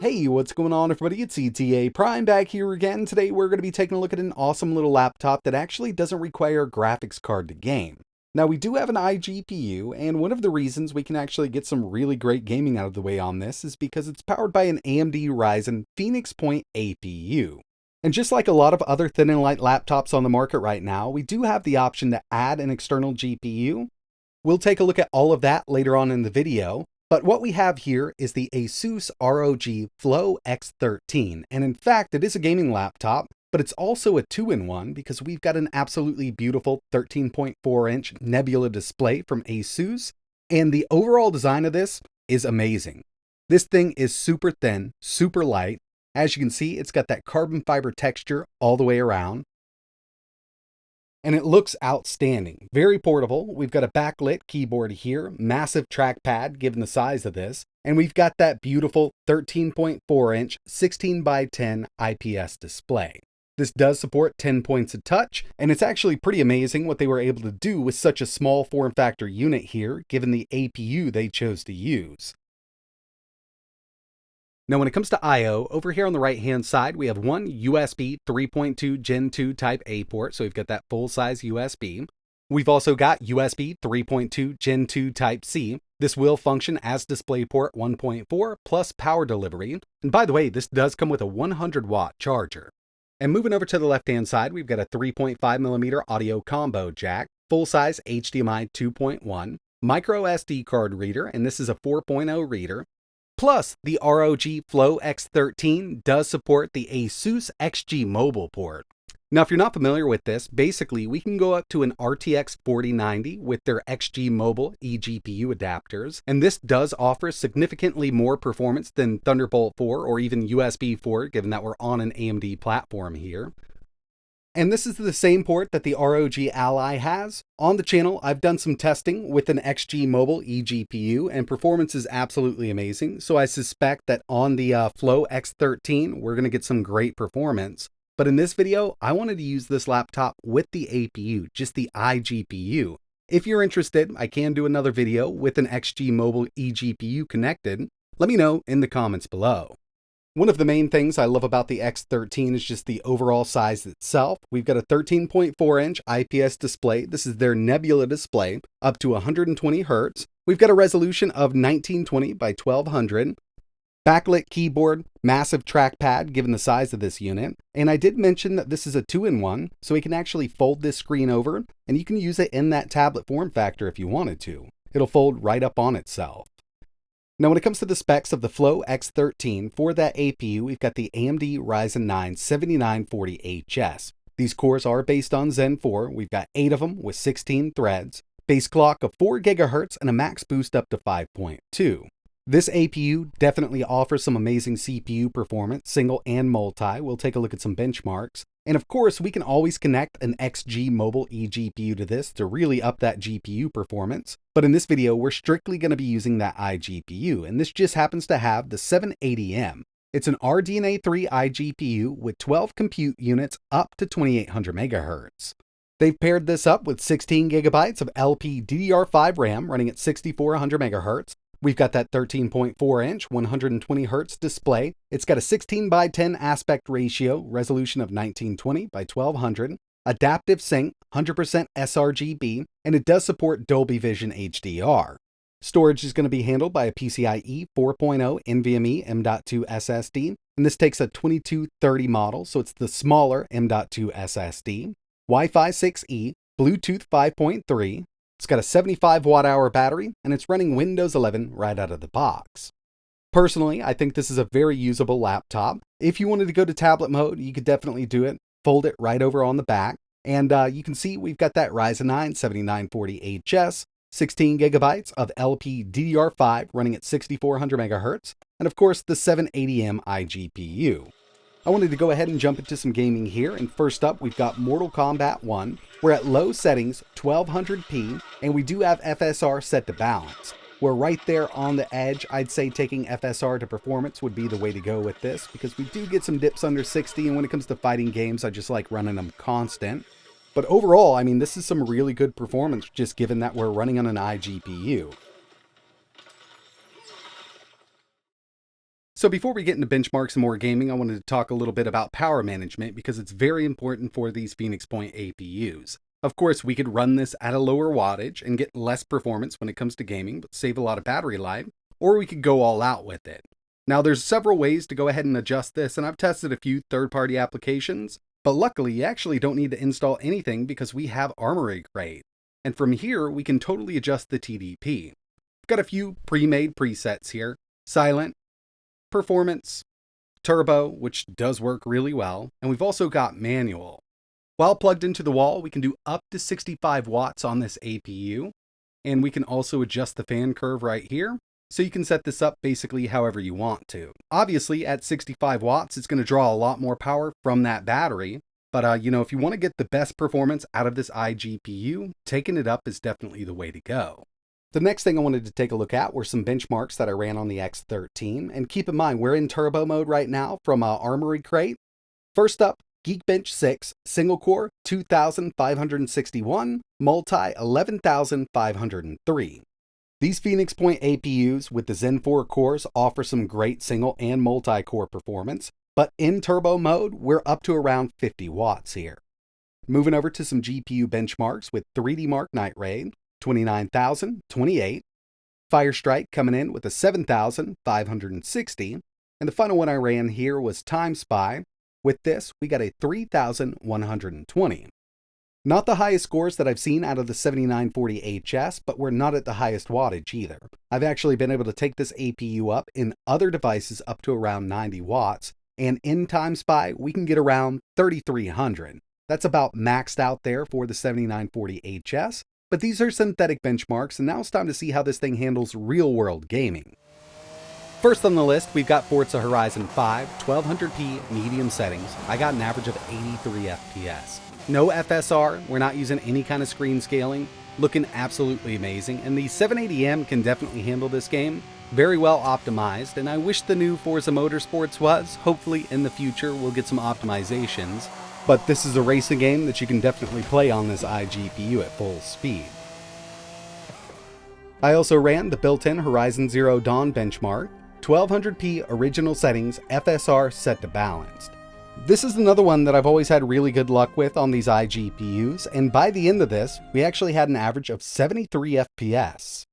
Hey, what's going on everybody? It's ETA Prime back here again. Today we're going to be taking a look at an awesome little laptop that actually doesn't require a graphics card to game. Now we do have an iGPU, and one of the reasons we can actually get some really great gaming out of the way on this is because it's powered by an AMD Ryzen Phoenix Point APU. And just like a lot of other thin and light laptops on the market right now, we do have the option to add an external GPU. We'll take a look at all of that later on in the video. But what we have here is the ASUS ROG Flow X13, and in fact it is a gaming laptop, but it's also a 2-in-1 because we've got an absolutely beautiful 13.4-inch Nebula display from ASUS, and the overall design of this is amazing. This thing is super thin, super light. As you can see, it's got that carbon fiber texture all the way around. And it looks outstanding. Very portable. We've got a backlit keyboard here, massive trackpad given the size of this, and we've got that beautiful 13.4-inch 16:10 IPS display. This does support 10 points of touch, and it's actually pretty amazing what they were able to do with such a small form factor unit here, given the APU they chose to use. Now when it comes to I/O, over here on the right hand side, we have one USB 3.2 Gen 2 Type A port, so we've got that full-size USB. We've also got USB 3.2 Gen 2 Type C. This will function as DisplayPort 1.4 plus power delivery. And by the way, this does come with a 100-watt charger. And moving over to the left-hand side, we've got a 3.5mm audio combo jack, full-size HDMI 2.1, micro SD card reader, and this is a 4.0 reader. Plus, the ROG Flow X13 does support the ASUS XG mobile port. Now, if you're not familiar with this, basically we can go up to an RTX 4090 with their XG mobile eGPU adapters, and this does offer significantly more performance than Thunderbolt 4 or even USB 4, given that we're on an AMD platform here. And this is the same port that the ROG Ally has. On the channel, I've done some testing with an XG mobile eGPU, and performance is absolutely amazing. So I suspect that on the Flow X13, we're going to get some great performance. But in this video, I wanted to use this laptop with the APU, just the iGPU. If you're interested, I can do another video with an XG mobile eGPU connected. Let me know in the comments below. One of the main things I love about the X13 is just the overall size itself. We've got a 13.4-inch IPS display. This is their Nebula display, up to 120 Hz. We've got a resolution of 1920 by 1200. Backlit keyboard, massive trackpad given the size of this unit. And I did mention that this is a 2-in-1, so we can actually fold this screen over, and you can use it in that tablet form factor if you wanted to. It'll fold right up on itself. Now when it comes to the specs of the Flow X13, for that APU, we've got the AMD Ryzen 9 7940HS. These cores are based on Zen 4. We've got 8 of them with 16 threads, base clock of 4 GHz, and a max boost up to 5.2. This APU definitely offers some amazing CPU performance, single and multi. We'll take a look at some benchmarks. And of course, we can always connect an XG mobile eGPU to this to really up that GPU performance. But in this video, we're strictly going to be using that iGPU, and this just happens to have the 780M. It's an RDNA 3 iGPU with 12 compute units up to 2800 MHz. They've paired this up with 16 GB of LPDDR5 RAM running at 6400 MHz. We've got that 13.4-inch 120 Hz display. It's got a 16:10 aspect ratio, resolution of 1920 by 1200, adaptive sync, 100% sRGB, and it does support Dolby Vision HDR. Storage is going to be handled by a PCIe 4.0 NVMe M.2 SSD, and this takes a 2230 model, so it's the smaller M.2 SSD. Wi-Fi 6E, Bluetooth 5.3. It's got a 75 watt-hour battery, and it's running Windows 11 right out of the box. Personally, I think this is a very usable laptop. If you wanted to go to tablet mode, you could definitely do it. Fold it right over on the back, and you can see we've got that Ryzen 9 7940HS, 16 GB of LPDDR5 running at 6400 MHz, and of course the 780M iGPU. I wanted to go ahead and jump into some gaming here, and first up we've got Mortal Kombat 1. We're at low settings, 1200p, and we do have FSR set to balance. We're right there on the edge. I'd say taking FSR to performance would be the way to go with this, because we do get some dips under 60, and when it comes to fighting games, I just like running them constant. But overall, I mean, this is some really good performance, just given that we're running on an iGPU. So before we get into benchmarks and more gaming, I wanted to talk a little bit about power management because it's very important for these Phoenix Point APUs. Of course, we could run this at a lower wattage and get less performance when it comes to gaming, but save a lot of battery life, or we could go all out with it. Now, there's several ways to go ahead and adjust this, and I've tested a few third-party applications, but luckily you actually don't need to install anything because we have Armory Crate. And from here, we can totally adjust the TDP. I've got a few pre-made presets here: silent, performance, turbo, which does work really well, and we've also got manual. While plugged into the wall, we can do up to 65 watts on this APU, and we can also adjust the fan curve right here, so you can set this up basically however you want to. Obviously, at 65 watts, it's going to draw a lot more power from that battery, but if you want to get the best performance out of this iGPU, taking it up is definitely the way to go. The next thing I wanted to take a look at were some benchmarks that I ran on the X13, and keep in mind, we're in turbo mode right now from Armory Crate. First up, Geekbench 6, single core 2561, multi 11503. These Phoenix Point APUs with the Zen 4 cores offer some great single and multi-core performance, but in turbo mode, we're up to around 50 watts here. Moving over to some GPU benchmarks with 3D Mark Night Raid, 29,028, Firestrike coming in with a 7,560, and the final one I ran here was Time Spy. With this, we got a 3,120. Not the highest scores that I've seen out of the 7940HS, but we're not at the highest wattage either. I've actually been able to take this APU up in other devices up to around 90 watts, and in Time Spy, we can get around 3,300. That's about maxed out there for the 7940HS, but these are synthetic benchmarks, and now it's time to see how this thing handles real-world gaming. First on the list, we've got Forza Horizon 5, 1200p medium settings. I got an average of 83 FPS. No FSR, we're not using any kind of screen scaling, looking absolutely amazing, and the 780M can definitely handle this game. Very well optimized, and I wish the new Forza Motorsports was. Hopefully in the future we'll get some optimizations, but this is a racing game that you can definitely play on this iGPU at full speed. I also ran the built-in Horizon Zero Dawn benchmark, 1200p original settings, FSR set to balanced. This is another one that I've always had really good luck with on these iGPUs, and by the end of this, we actually had an average of 73 FPS.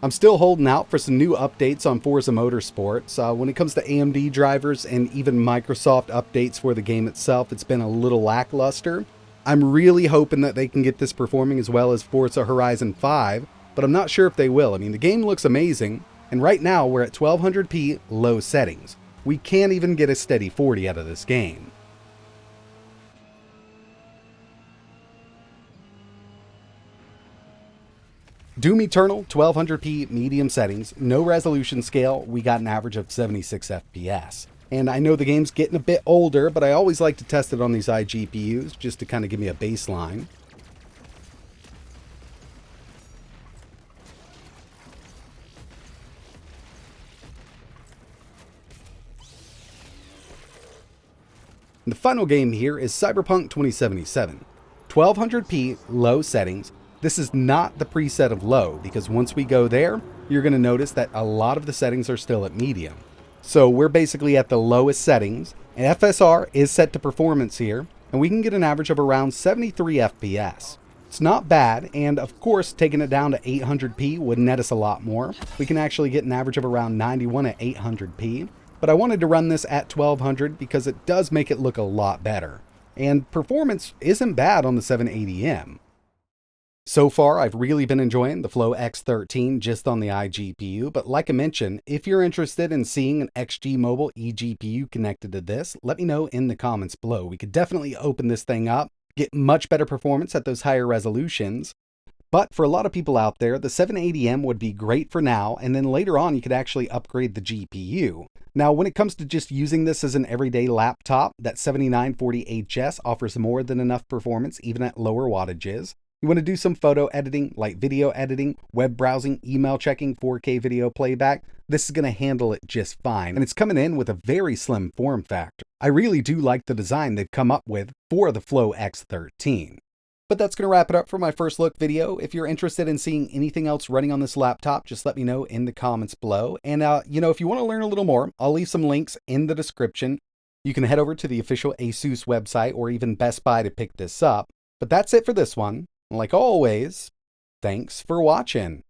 I'm still holding out for some new updates on Forza Motorsports. When it comes to AMD drivers and even Microsoft updates for the game itself, it's been a little lackluster. I'm really hoping that they can get this performing as well as Forza Horizon 5, but I'm not sure if they will. I mean, the game looks amazing, and right now we're at 1200p low settings. We can't even get a steady 40 out of this game. Doom Eternal, 1200p medium settings, no resolution scale, we got an average of 76 FPS. And I know the game's getting a bit older, but I always like to test it on these iGPUs just to kind of give me a baseline. The final game here is Cyberpunk 2077. 1200p low settings. This is not the preset of low, because once we go there, you're going to notice that a lot of the settings are still at medium. So we're basically at the lowest settings, and FSR is set to performance here, and we can get an average of around 73 FPS. It's not bad, and of course, taking it down to 800p would net us a lot more. We can actually get an average of around 91 at 800p. But I wanted to run this at 1200 because it does make it look a lot better. And performance isn't bad on the 780M. So far, I've really been enjoying the Flow X13 just on the iGPU, but like I mentioned, if you're interested in seeing an XG Mobile eGPU connected to this, let me know in the comments below. We could definitely open this thing up, get much better performance at those higher resolutions. But for a lot of people out there, the 780M would be great for now, and then later on you could actually upgrade the GPU. Now, when it comes to just using this as an everyday laptop, that 7940HS offers more than enough performance even at lower wattages. You want to do some photo editing, like video editing, web browsing, email checking, 4K video playback, this is going to handle it just fine. And it's coming in with a very slim form factor. I really do like the design they've come up with for the Flow X13. But that's going to wrap it up for my first look video. If you're interested in seeing anything else running on this laptop, just let me know in the comments below. And, if you want to learn a little more, I'll leave some links in the description. You can head over to the official ASUS website or even Best Buy to pick this up. But that's it for this one. Like always, thanks for watching.